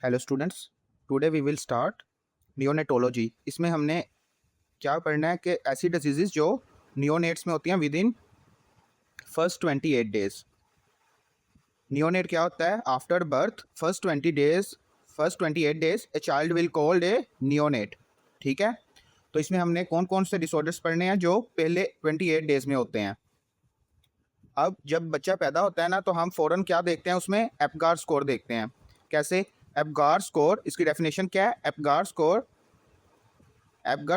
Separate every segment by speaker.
Speaker 1: Hello students, today we will start neonatology. इसमें हमने क्या पढ़ना है कि ऐसी डिजीज़ जो नियोनेट्स में होती हैं with in first 28 days. Neonate क्या होता है? After birth first 28 days a child will called a neonate. ठीक है, तो इसमें हमने कौन कौन से डिसऑर्डर्स पढ़ने हैं जो पहले 28 डेज में होते हैं। अब जब बच्चा पैदा होता है ना, तो हम फ़ौरन क्या देखते हैं, उसमें एप्गार स्कोर देखते हैं। कैसे? एप्गार स्कोर, इसकी डेफिनेशन क्या है? Apgar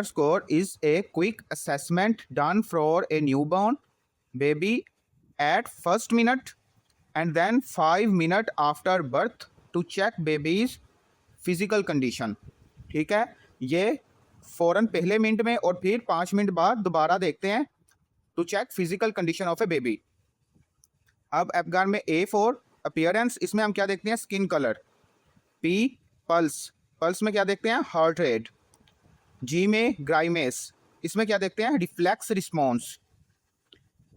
Speaker 1: score is a quick assessment done for a newborn baby at first minute and then 5 minute after birth to check baby's physical condition. ठीक है, ये फ़ौरन पहले मिनट में और फिर 5 मिनट बाद दोबारा देखते हैं to check physical condition of a baby. अब एप्गार में ए फॉर अपीयरेंस, इसमें हम क्या देखते हैं? Skin colour. P pulse, pulse में क्या देखते हैं? Heart rate. जी में ग्राइमेस, इसमें क्या देखते हैं? Reflex response.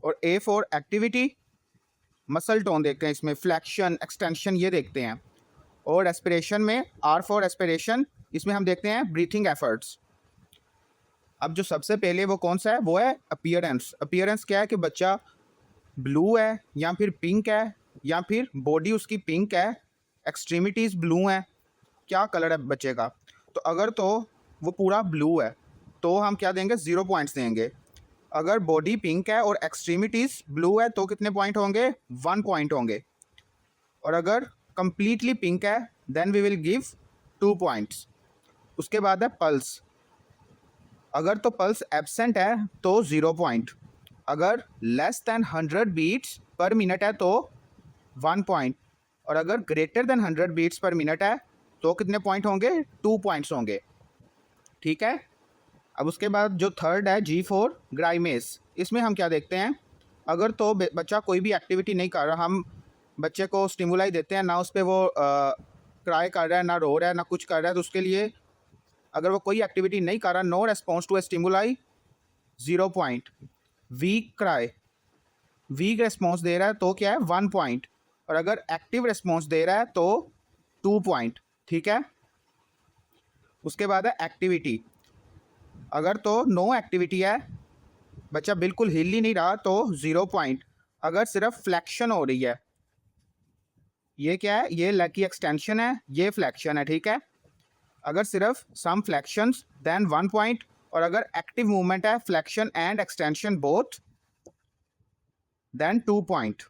Speaker 1: और A for activity, muscle tone देखते हैं, इसमें फ्लैक्शन एक्सटेंशन ये देखते हैं। और एस्पिरेशन में आर फॉर एस्पिरेशन, इसमें हम देखते हैं ब्रीथिंग एफर्ट्स। अब जो सबसे पहले वो कौन सा है? वो है अपीयरेंस। अपीयरेंस क्या है कि बच्चा ब्लू है या फिर पिंक है या फिर बॉडी उसकी पिंक है, एक्सट्रीमिटीज़ ब्लू हैं, क्या कलर है बच्चे का? तो अगर तो वो पूरा ब्लू है तो हम क्या देंगे? 0 पॉइंट्स देंगे। अगर बॉडी पिंक है और एक्सट्रीमिटीज़ ब्लू है तो कितने पॉइंट होंगे? 1 पॉइंट होंगे। और अगर कंप्लीटली पिंक है then we will give 2 points. उसके बाद है पल्स। अगर तो पल्स एब्सेंट है तो 0 पॉइंट। अगर less than 100 beats per minute है तो 1 पॉइंट। और अगर greater than 100 beats per minute है तो कितने पॉइंट होंगे? 2 पॉइंट्स होंगे। ठीक है, अब उसके बाद जो थर्ड है जी फॉर ग्राइमेस, इसमें हम क्या देखते हैं? अगर तो बच्चा कोई भी एक्टिविटी नहीं कर रहा, हम बच्चे को स्टिमुलाई देते हैं ना, उस पर वो क्राई कर रहा है, ना रो रहा है, ना कुछ कर रहा है, तो उसके लिए अगर वो कोई एक्टिविटी नहीं कर रहा, no response to a stimuli, 0 point. Weak cry, weak response दे रहा है तो क्या है? 1 पॉइंट। और अगर एक्टिव रेस्पॉन्स दे रहा है तो 2 पॉइंट। ठीक है, उसके बाद है एक्टिविटी। अगर तो नो एक्टिविटी है, बच्चा बिल्कुल हिल ही नहीं रहा, तो 0 पॉइंट। अगर सिर्फ फ्लैक्शन हो रही है, ये क्या है? ये लेग की एक्सटेंशन है, ये फ्लैक्शन है। ठीक है, अगर सिर्फ सम फ्लैक्शंस देन 1 पॉइंट। और अगर एक्टिव मूवमेंट है, flexion and extension both, then 2 point.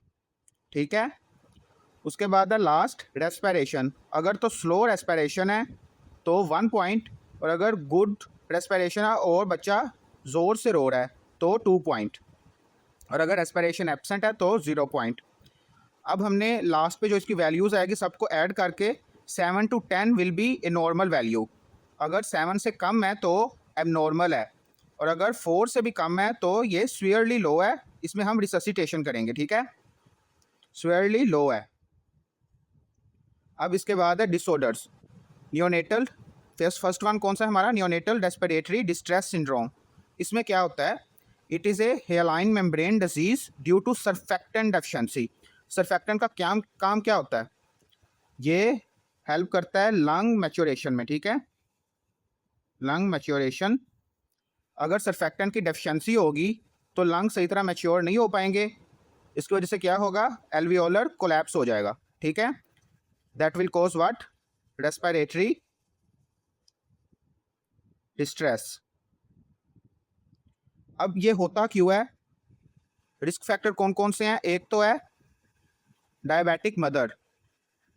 Speaker 1: ठीक है, उसके बाद है लास्ट रेस्पिरेशन। अगर तो स्लो रेस्पिरेशन है तो 1 पॉइंट। और अगर गुड रेस्पिरेशन है और बच्चा ज़ोर से रो रहा है तो 2 पॉइंट। और अगर रेस्पिरेशन एब्सेंट है तो 0 पॉइंट। अब हमने लास्ट पे जो इसकी वैल्यूज़ आएगी सबको ऐड करके 7 to 10 will be a normal value. अगर 7 से कम है तो एबनॉर्मल है, और अगर 4 से भी कम है तो ये स्वीयरली लो है, इसमें हम रिससिटेशन करेंगे। ठीक है, स्वीयरली लो है। अब इसके बाद है डिसऑर्डर्स। नियोनेटल, फर्स्ट वन कौन सा है हमारा? Neonatal respiratory distress syndrome. इसमें क्या होता है? It is a hyaline membrane disease due to surfactant deficiency. Surfactant का क्या काम क्या होता है? ये हेल्प करता है लंग मैच्योरेशन में। ठीक है, लंग मैच्योरेशन। अगर सर्फेक्टेंट की डेफिशिएंसी होगी तो लंग सही तरह मैच्योर नहीं हो पाएंगे। इसकी वजह से क्या होगा? एल्वियोलर कोलैप्स हो जाएगा। ठीक है, that will cause what? Respiratory distress. अब ये होता क्यों है? रिस्क फैक्टर कौन कौन से हैं? एक तो है डायबिटिक मदर,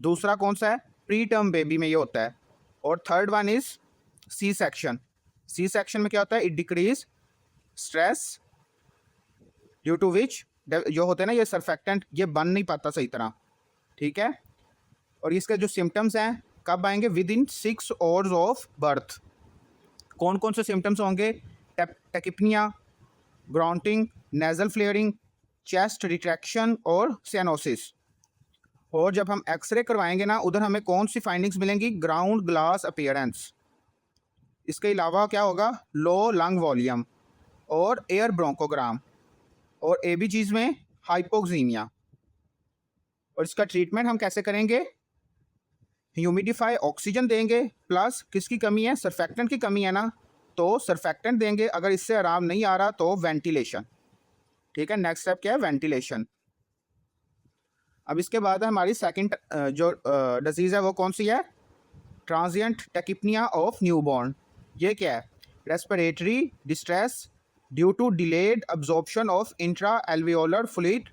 Speaker 1: दूसरा कौन सा है? प्री टर्म बेबी में ये होता है। और third one is C section. C section में क्या होता है? It decrease stress due to which जो होते हैं ना, ये सर्फेक्टेंट ये बन नहीं पाता सही तरह। ठीक है, और इसके जो सिम्टम्स हैं कब आएंगे? Within 6 hours of birth. कौन कौन से सिम्टम्स होंगे? Tachypnoea, grunting, nasal flaring, chest retraction और सियानोसिस। और जब हम एक्सरे करवाएंगे ना, उधर हमें कौन सी फाइंडिंग्स मिलेंगी? Ground glass appearance. इसके अलावा क्या होगा? लो लंग वॉल्यूम और एयर ब्रोंकोग्राम। और एबीजीज में हाइपोक्सीमिया। और इसका ट्रीटमेंट हम कैसे करेंगे? ह्यूमिडिफाई ऑक्सीजन देंगे, प्लस किसकी कमी है, सरफेक्टेंट की कमी है ना, तो सरफेक्टेंट देंगे। अगर इससे आराम नहीं आ रहा तो वेंटिलेशन। ठीक है, नेक्स्ट स्टेप क्या है, वेंटिलेशन। अब इसके बाद है हमारी सेकंड जो डिजीज़ है वो कौन सी है, ट्रांजिएंट टेकिपनिया ऑफ न्यूबॉर्न। ये क्या है, respiratory distress due to delayed absorption of intra alveolar fluid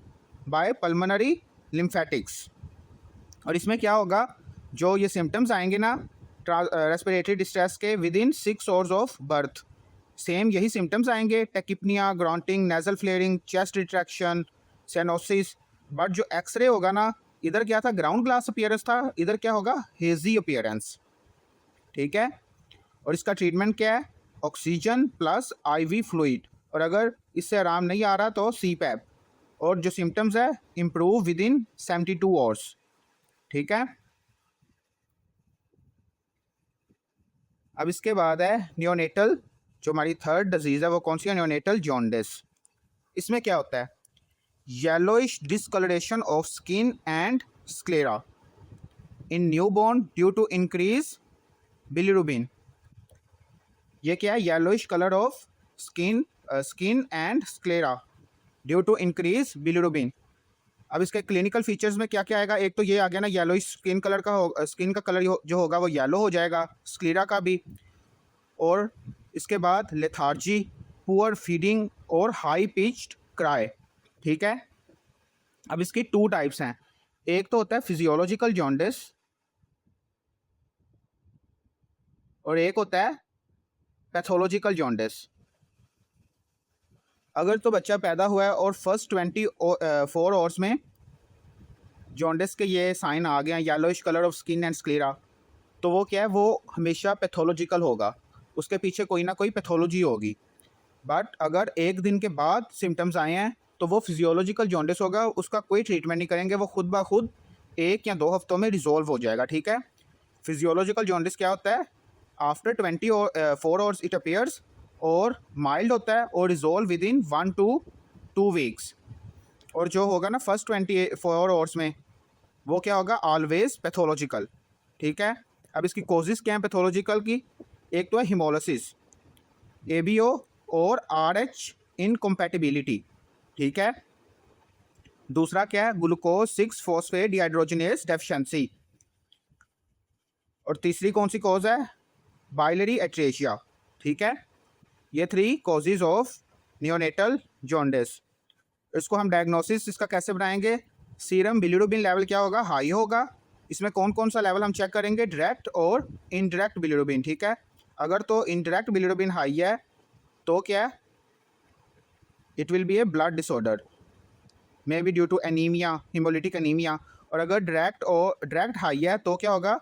Speaker 1: by pulmonary lymphatics. और इसमें क्या होगा, जो ये सिम्टम्स आएंगे ना रेस्पिरेटरी डिस्ट्रेस के within 6 hours of birth, same यही सिम्टम्स आएंगे, tachypnoea, grunting, nasal flaring, chest retraction, cyanosis. But जो एक्सरे होगा ना, इधर क्या था, ग्राउंड ग्लास अपीयरेंस था, इधर क्या होगा, हेजी अपीयरेंस। ठीक है, और इसका ट्रीटमेंट क्या है, ऑक्सीजन प्लस आईवी फ्लूइड, और अगर इससे आराम नहीं आ रहा तो सीपैप, और जो सिम्टम्स है इम्प्रूव विद इन 72 आवर्स। ठीक है, अब इसके बाद है नियोनेटल, जो हमारी थर्ड डिजीज़ है वो कौन सी है, नियोनेटल जॉन्डिस। इसमें क्या होता है, yellowish discolouration of skin and sclera in newborn due to increase bilirubin. ये क्या है, yellowish colour of skin and sclera due to increase bilirubin. अब इसके क्लिनिकल फीचर्स में क्या क्या आएगा, एक तो ये आ गया ना, येलोइश स्किन कलर का स्किन का कलर जो होगा वो येलो हो जाएगा, स्क्लेरा का भी। और इसके बाद लेथार्जी, पुअर फीडिंग और हाई पिच्ड क्राई। ठीक है, अब इसकी 2 टाइप्स हैं, एक तो होता है फिजियोलॉजिकल जॉन्डिस और एक होता है पैथोलॉजिकल जॉन्डिस। अगर तो बच्चा पैदा हुआ है और फर्स्ट 24 आवर्स में जॉन्डिस के ये साइन आ गए हैं, yellowish colour of skin and sclera, तो वो क्या है, वो हमेशा पैथोलॉजिकल होगा, उसके पीछे कोई ना कोई पैथोलॉजी होगी। बट अगर एक दिन के बाद सिम्टम्स आए हैं तो वो फिजियोलॉजिकल जॉन्डिस होगा, उसका कोई ट्रीटमेंट नहीं करेंगे, वो खुद ब खुद 1 या 2 हफ्तों में रिजॉल्व हो जाएगा। ठीक है, फिजियोलॉजिकल जॉन्डिस क्या होता है, आफ्टर 24 आवर्स इट अपीयर्स, और माइल्ड होता है और resolve with in 1 to 2 weeks. और जो होगा ना फर्स्ट 24 आवर्स में, वो क्या होगा, ऑलवेज पैथोलॉजिकल। ठीक है, अब इसकी कोजिस क्या है पैथोलॉजिकल की, एक तो है हिमोलिसिस, एबीओ और आरएच इनकम्पैटिबिलिटी। ठीक है, दूसरा क्या है, ग्लूकोज 6 फॉस्फेट डिहाइड्रोजनेज डेफिशिएंसी, और तीसरी कौन सी कॉज है, बाइलरी एट्रेशिया। ठीक है, ये 3 कॉजेज ऑफ नियोनेटल जॉन्डिस। इसको हम डायग्नोसिस इसका कैसे बनाएंगे, सीरम बिलिरुबिन लेवल क्या होगा, हाई होगा। इसमें कौन कौन सा लेवल हम चेक करेंगे, डायरेक्ट और इनडायरेक्ट बिलिरुबिन। ठीक है, अगर तो इनडायरेक्ट बिलिरुबिन हाई है तो क्या है, it will be a blood disorder, may be due to anaemia, haemolytic anaemia. और अगर डायरेक्ट हाई है तो क्या होगा,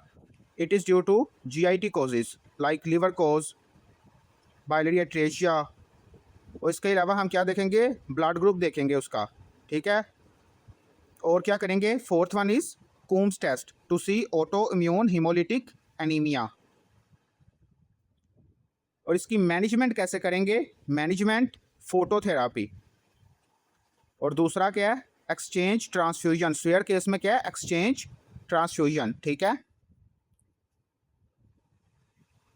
Speaker 1: it is due to GIT causes like liver cause, biliary atresia. और इसके अलावा हम क्या देखेंगे, ब्लड ग्रुप देखेंगे उसका। ठीक है, और क्या करेंगे, fourth one is Coombs test to see autoimmune haemolytic anaemia. और इसकी मैनेजमेंट कैसे करेंगे, मैनेजमेंट फोटोथेरापी। और दूसरा क्या है, एक्सचेंज ट्रांसफ्यूजन, स्वेयर केस में क्या है, एक्सचेंज ट्रांसफ्यूजन। ठीक है,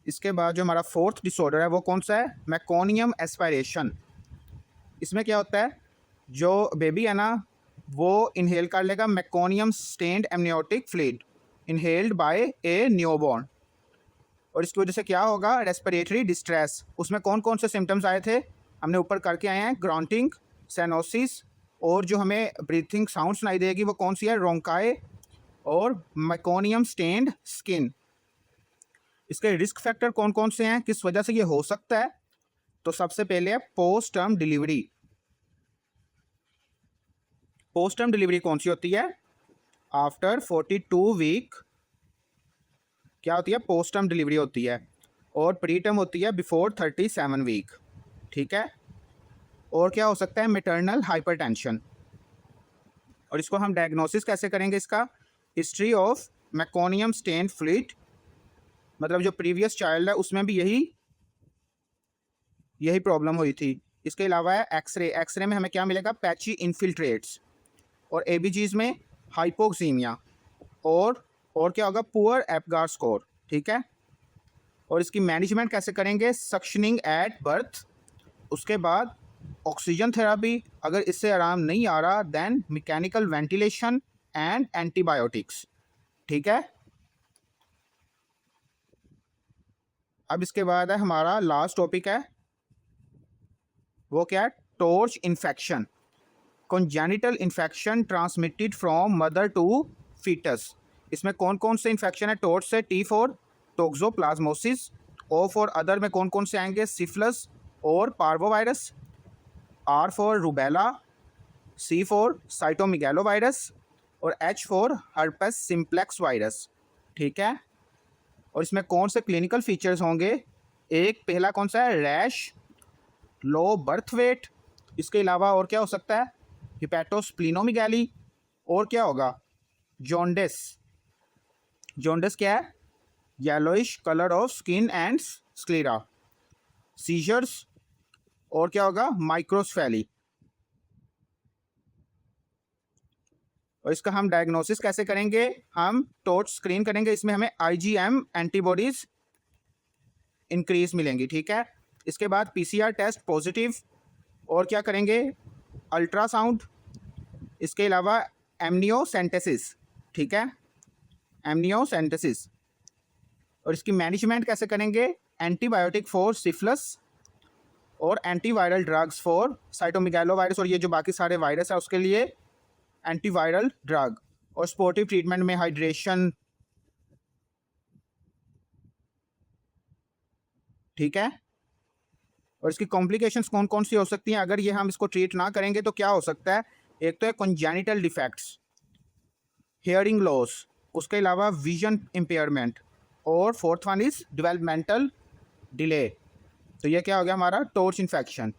Speaker 1: इसके बाद जो हमारा फोर्थ डिसऑर्डर है वो कौन सा है, मैकोनियम एस्पायरेशन। इसमें क्या होता है, जो बेबी है ना वो इनहेल कर लेगा meconium stained amniotic fluid inhaled by a newborn, और इसकी वजह से क्या होगा, रेस्पिरेटरी डिस्ट्रेस। उसमें कौन कौन से सिम्टम्स आए थे, हमने ऊपर करके आए हैं, ग्रांटिंग, सेनोसिस, और जो हमें ब्रीथिंग साउंड सुनाई देगी वो कौन सी है, रोंकाई और मैकोनियम स्टेन्ड स्किन। इसके रिस्क फैक्टर कौन कौन से हैं, किस वजह से ये हो सकता है, तो सबसे पहले है post term delivery. Post term delivery कौन सी होती है, आफ्टर 42 वीक क्या होती है, पोस्ट टर्म डिलीवरी होती है, और प्री टर्म होती है बिफोर 37 वीक। ठीक है, और क्या हो सकता है, मैटरनल हाइपरटेंशन। और इसको हम डायग्नोसिस कैसे करेंगे, इसका हिस्ट्री ऑफ मैकोनियम स्टेन फ्लूइड, मतलब जो प्रीवियस चाइल्ड है उसमें भी यही प्रॉब्लम हुई थी। इसके अलावा है एक्सरे में हमें क्या मिलेगा, पैची इन्फिल्ट्रेट्स, और एबीजीज में हाइपोक्सीमिया और और क्या होगा, पुअर एपगार स्कोर, ठीक है। और इसकी मैनेजमेंट कैसे करेंगे, सक्शनिंग एट बर्थ, उसके बाद ऑक्सीजन थेरापी, अगर इससे आराम नहीं आ रहा then mechanical ventilation and antibiotics, ठीक है। अब इसके बाद है हमारा लास्ट टॉपिक है, वो क्या है, TORCH infection, congenital infection transmitted from mother to foetus. इसमें कौन कौन से इन्फेक्शन है टॉर्च से, T for toxoplasmosis, O for other में कौन कौन से आएंगे, सिफिलिस और parvovirus, R for rubella, C for cytomegalovirus और H for herpes simplex virus, ठीक है। और इसमें कौन से क्लिनिकल फीचर्स होंगे, एक पहला कौन सा है, रैश, लो बर्थ वेट, इसके अलावा और क्या हो सकता है, हिपैटोस्प्लीनोमेगाली, और क्या होगा, जॉन्डिस। जॉन्डिस क्या है, yellowish colour of skin and sclera, seizures, और क्या होगा, माइक्रोसेफेली। और इसका हम डायग्नोसिस कैसे करेंगे, हम टॉर्च स्क्रीन करेंगे, इसमें हमें आईजीएम एंटीबॉडीज इंक्रीज मिलेंगी, ठीक है। इसके बाद पीसीआर टेस्ट पॉजिटिव, और क्या करेंगे, अल्ट्रासाउंड, इसके अलावा एमनियोसेंटेसिस, ठीक है, एमनियोसेंटेसिस। और इसकी मैनेजमेंट कैसे करेंगे, एंटीबायोटिक फॉर सिफिलिस और एंटीवायरल ड्रग्स फॉर साइटोमेगालोवायरस, और ये जो बाकी सारे वायरस है उसके लिए एंटीवायरल ड्रग, और स्पोर्टिव ट्रीटमेंट में हाइड्रेशन, ठीक है। और इसकी कॉम्प्लिकेशंस कौन कौन सी हो सकती हैं अगर ये हम इसको ट्रीट ना करेंगे, तो क्या हो सकता है, एक तो है कॉन्जेनिटल डिफेक्ट्स, हियरिंग लॉस, उसके अलावा विजन इम्पेयरमेंट, और fourth one is developmental delay. तो ये क्या हो गया हमारा टॉर्च इन्फेक्शन।